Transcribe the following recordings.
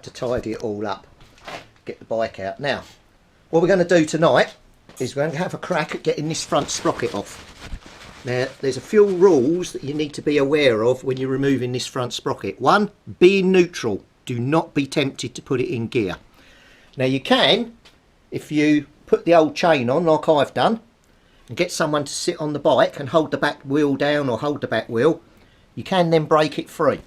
had to tidy it all up, get the bike out. Now, what we're going to do tonight is we're going to have a crack at getting this front sprocket off. Now, there's a few rules that you need to be aware of when you're removing this front sprocket. One, be in neutral. Do not be tempted to put it in gear. Now, you can, if you put the old chain on like I've done, and get someone to sit on the bike and hold the back wheel down or hold the back wheel, you can then break it free.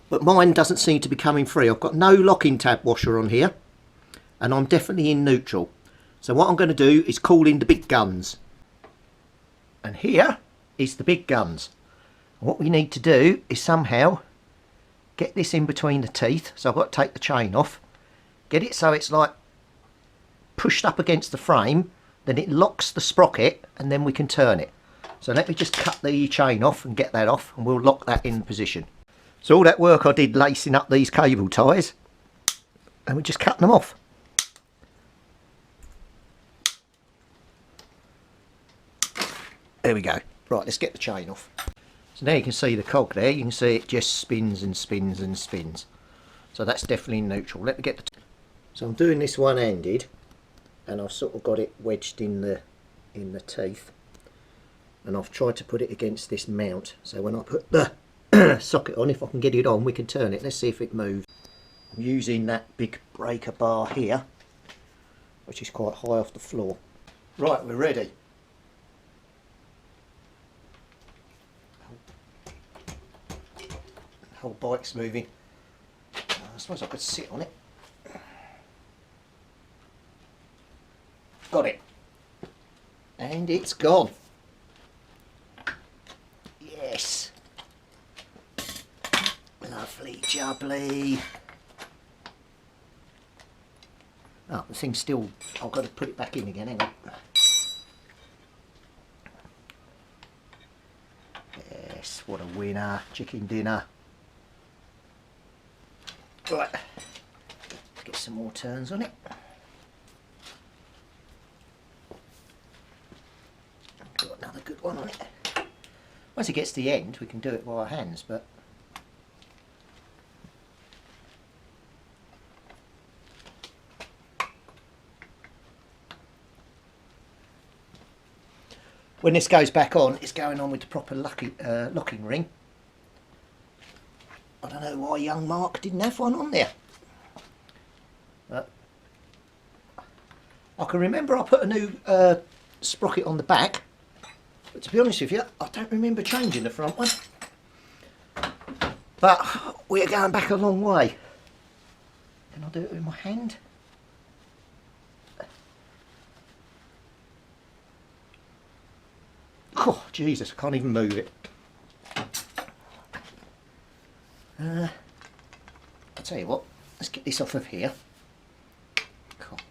But mine doesn't seem to be coming free. I've got no locking tab washer on here, and I'm definitely in neutral. So what I'm going to do is call in the big guns. And here is the big guns. What we need to do is somehow get this in between the teeth. So I've got to take the chain off, get it so it's like pushed up against the frame, then it locks the sprocket, and then we can turn it. So let me just cut the chain off and get that off, and we'll lock that in position. So all that work I did lacing up these cable ties, and we're just cutting them off. There we go. Right, let's get the chain off. So now you can see the cog there. You can see it just spins and spins and spins. So that's definitely neutral. Let me get the... So I'm doing this one-handed, and I've sort of got it wedged in the teeth. And I've tried to put it against this mount. So when I put the socket on, if I can get it on, we can turn it. Let's see if it moves. I'm using that big breaker bar here, which is quite high off the floor. Right, we're ready. The whole bike's moving. I suppose I could sit on it. Got it. And it's gone. Yes. Lovely jubbly. Oh, the thing's still... I've got to put it back in again, hang on. Yes, what a winner. Chicken dinner. Right, get some more turns on it. Got another good one on it. Once it gets to the end, we can do it by our hands, but when this goes back on, it's going on with the proper locking ring. I don't know why young Mark didn't have one on there. But I can remember I put a new sprocket on the back, but to be honest with you, I don't remember changing the front one. But we're going back a long way. Can I do it with my hand? Oh, Jesus, I can't even move it. I'll tell you what, let's get this off of here. God,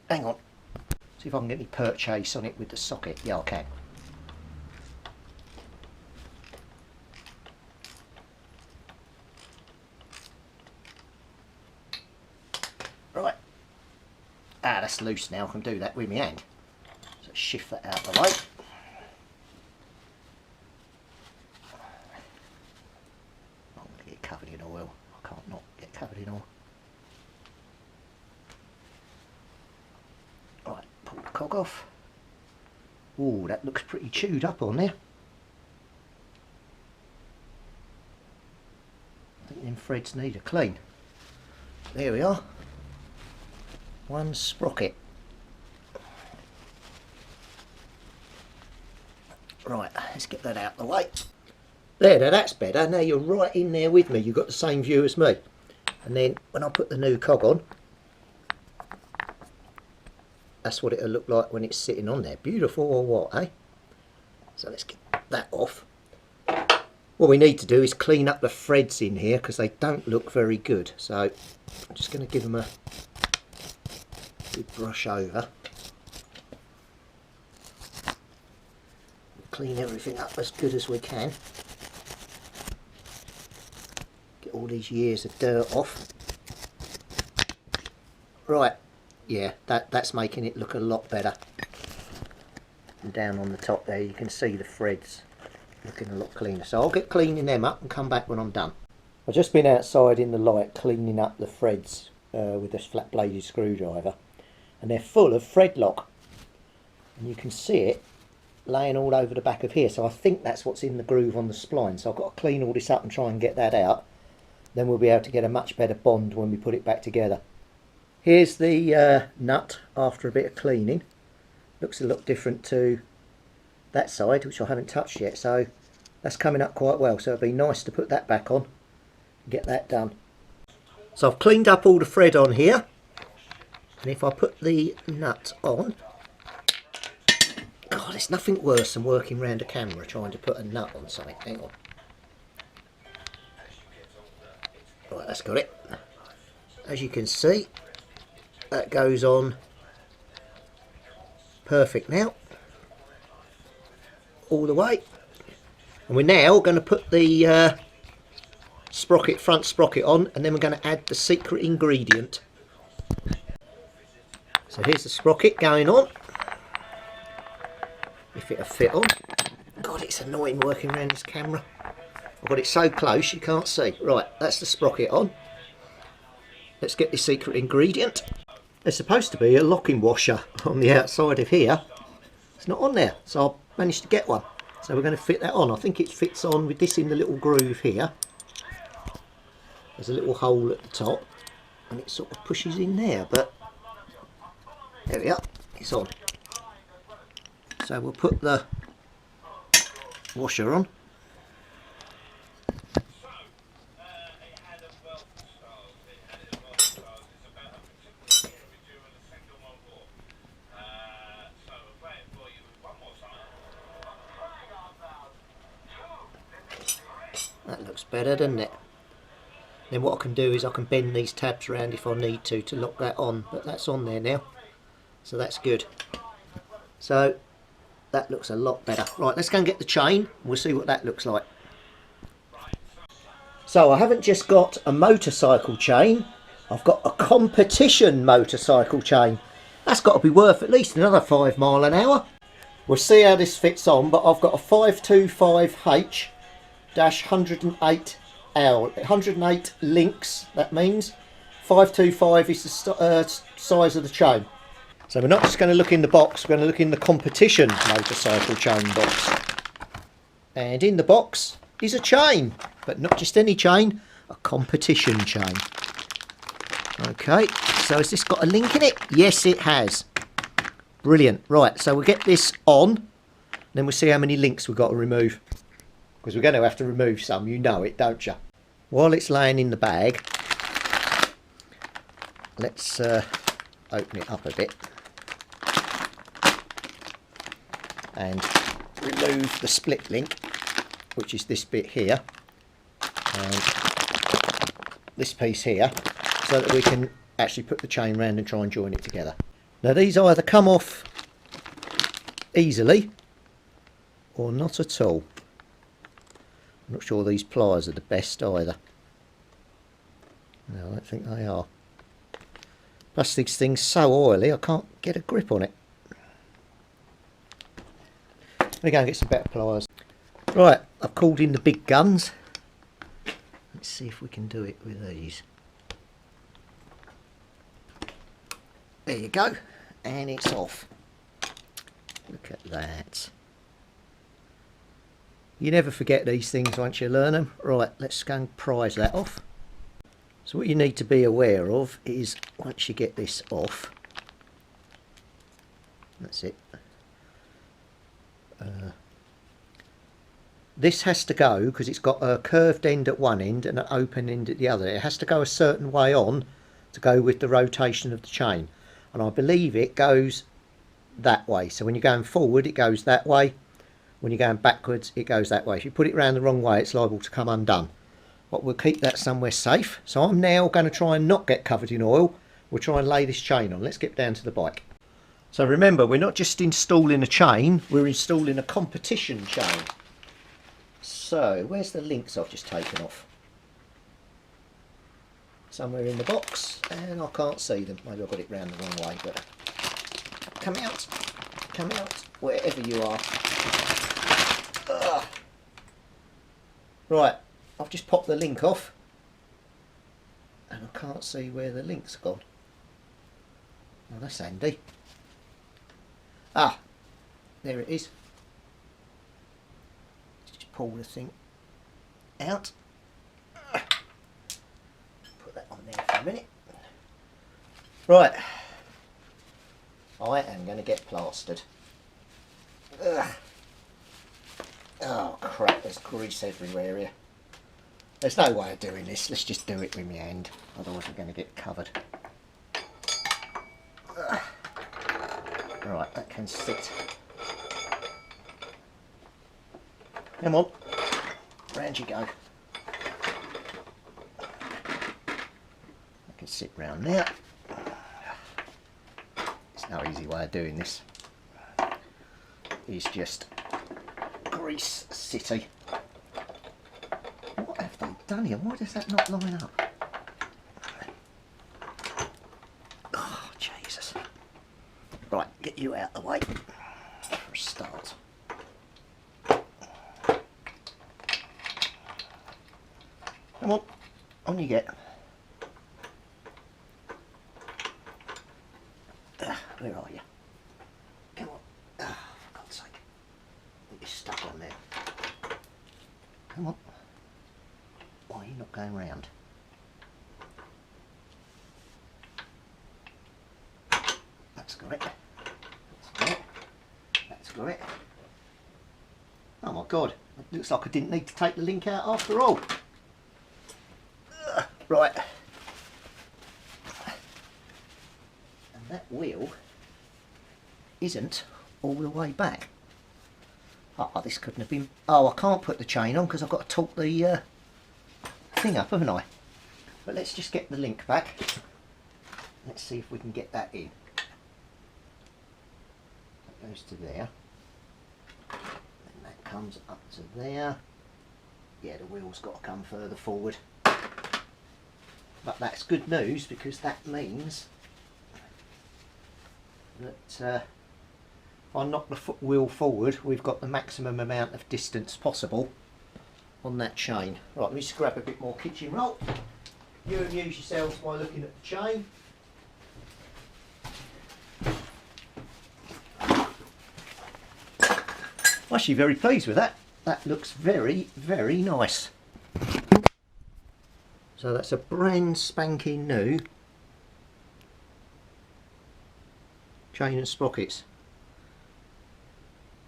hang on. See if I can get any purchase on it with the socket. Yeah, I can. Right. Ah, that's loose now. I can do that with my hand. So shift that out of the way. Covered in oil. I can't not get covered in oil. Right, pull the cog off. Oh, that looks pretty chewed up on there. I think them threads need a clean. There we are. One sprocket. Right, let's get that out of the way. There, now that's better. Now you're right in there with me. You've got the same view as me. And then when I put the new cog on, that's what it'll look like when it's sitting on there. Beautiful or what, eh? So let's get that off. What we need to do is clean up the threads in here because they don't look very good. So I'm just going to give them a good brush over. Clean everything up as good as we can. Get all these years of dirt off. Right, yeah, that's making it look a lot better. And down on the top there you can see the threads looking a lot cleaner. So I'll get cleaning them up and come back when I'm done. I've just been outside in the light cleaning up the threads with this flat bladed screwdriver, and they're full of thread lock, and you can see it laying all over the back of here, so I think that's what's in the groove on the spline. So I've got to clean all this up and try and get that out, then we'll be able to get a much better bond when we put it back together. Here's the nut after a bit of cleaning. Looks a lot different to that side, which I haven't touched yet, so that's coming up quite well, so it'd be nice to put that back on, get that done. So I've cleaned up all the thread on here, and if I put the nut on, God, there's nothing worse than working around a camera trying to put a nut on something. Hang on. Right, that's got it. As you can see, that goes on perfect now, all the way. And we're now going to put the sprocket, front sprocket on, and then we're going to add the secret ingredient. So here's the sprocket going on, if it'll fit on. God, it's annoying working around this camera. I've got it so close you can't see. Right, that's the sprocket on. Let's get the secret ingredient. There's supposed to be a locking washer on the outside of here. It's not on there, so I've managed to get one. So we're going to fit that on. I think it fits on with this in the little groove here. There's a little hole at the top, and it sort of pushes in there, but there we are, it's on. So we'll put the washer on. That looks better, doesn't it? Then what I can do is I can bend these tabs around if I need to lock that on, but that's on there now, so that's good. So that looks a lot better. Right, let's go and get the chain. We'll see what that looks like. So I haven't just got a motorcycle chain, I've got a competition motorcycle chain. That's got to be worth at least another 5 miles an hour. We'll see how this fits on, but I've got a 525H-108 108 links, that means 525 is the size of the chain. So we're not just going to look in the box, we're going to look in the competition motorcycle chain box. And in the box is a chain, but not just any chain, a competition chain. Okay, so has this got a link in it? Yes, it has. Brilliant. Right, so we'll get this on, then we'll see how many links we've got to remove. Because we're going to have to remove some, you know it, don't you? While it's laying in the bag, let's open it up a bit and remove the split link, which is this bit here and this piece here, so that we can actually put the chain round and try and join it together. Now these either come off easily or not at all. I'm not sure these pliers are the best either. No, I don't think they are. Plus these things so oily I can't get a grip on it. Let me go and get some better pliers. Right, I've called in the big guns. Let's see if we can do it with these. There you go, and it's off. Look at that. You never forget these things once you learn them. Right, let's go and prise that off. So what you need to be aware of is once you get this off, that's it. This has to go, because it's got a curved end at one end and an open end at the other. It has to go a certain way on to go with the rotation of the chain. And I believe it goes that way. So when you're going forward, it goes that way. When you're going backwards, it goes that way. If you put it around the wrong way, it's liable to come undone. But we'll keep that somewhere safe. So I'm now going to try and not get covered in oil. We'll try and lay this chain on. Let's get down to the bike. So remember, we're not just installing a chain, we're installing a competition chain. So where's the links I've just taken off? Somewhere in the box, and I can't see them. Maybe I've got it round the wrong way, but come out, wherever you are. Ugh. Right, I've just popped the link off. can't see where the link's gone. Oh, that's handy. Ah, there it is. Just pull the thing out. Put that on there for a minute. Right, I am going to get plastered. Ugh. Oh crap, there's grease everywhere here. There's no way of doing this, let's just do it with my hand, otherwise we're going to get covered. Ugh. Right, that can sit. Come on, round you go. That can sit round there. There's no easy way of doing this. It's just grease city. What have they done here? Why does that not line up? Oh, Jesus. Right, get you out of the way for a start. Come on you get. Where are you? Come on. Oh, for God's sake. You're stuck on there. Come on. Why are you not going round? That's got it. That's got it. That's got it. Oh my God. It looks like I didn't need to take the link out after all. Right. And that wheel isn't all the way back. Oh, this couldn't have been... Oh, I can't put the chain on because I've got to torque the thing up, haven't I? But let's just get the link back. Let's see if we can get that in. That goes to there. And that comes up to there. Yeah, the wheel's got to come further forward. But that's good news because that means that if I knock the wheel forward, we've got the maximum amount of distance possible on that chain. Right, let me just grab a bit more kitchen roll. You amuse yourselves by looking at the chain. I'm actually very pleased with that. That looks very, very nice. So that's a brand spanking new chain and sprockets.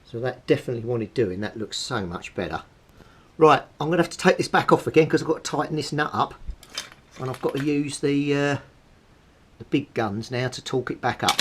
So that definitely wanted doing. That looks so much better. Right, I'm going to have to take this back off again because I've got to tighten this nut up, and I've got to use the big guns now to torque it back up.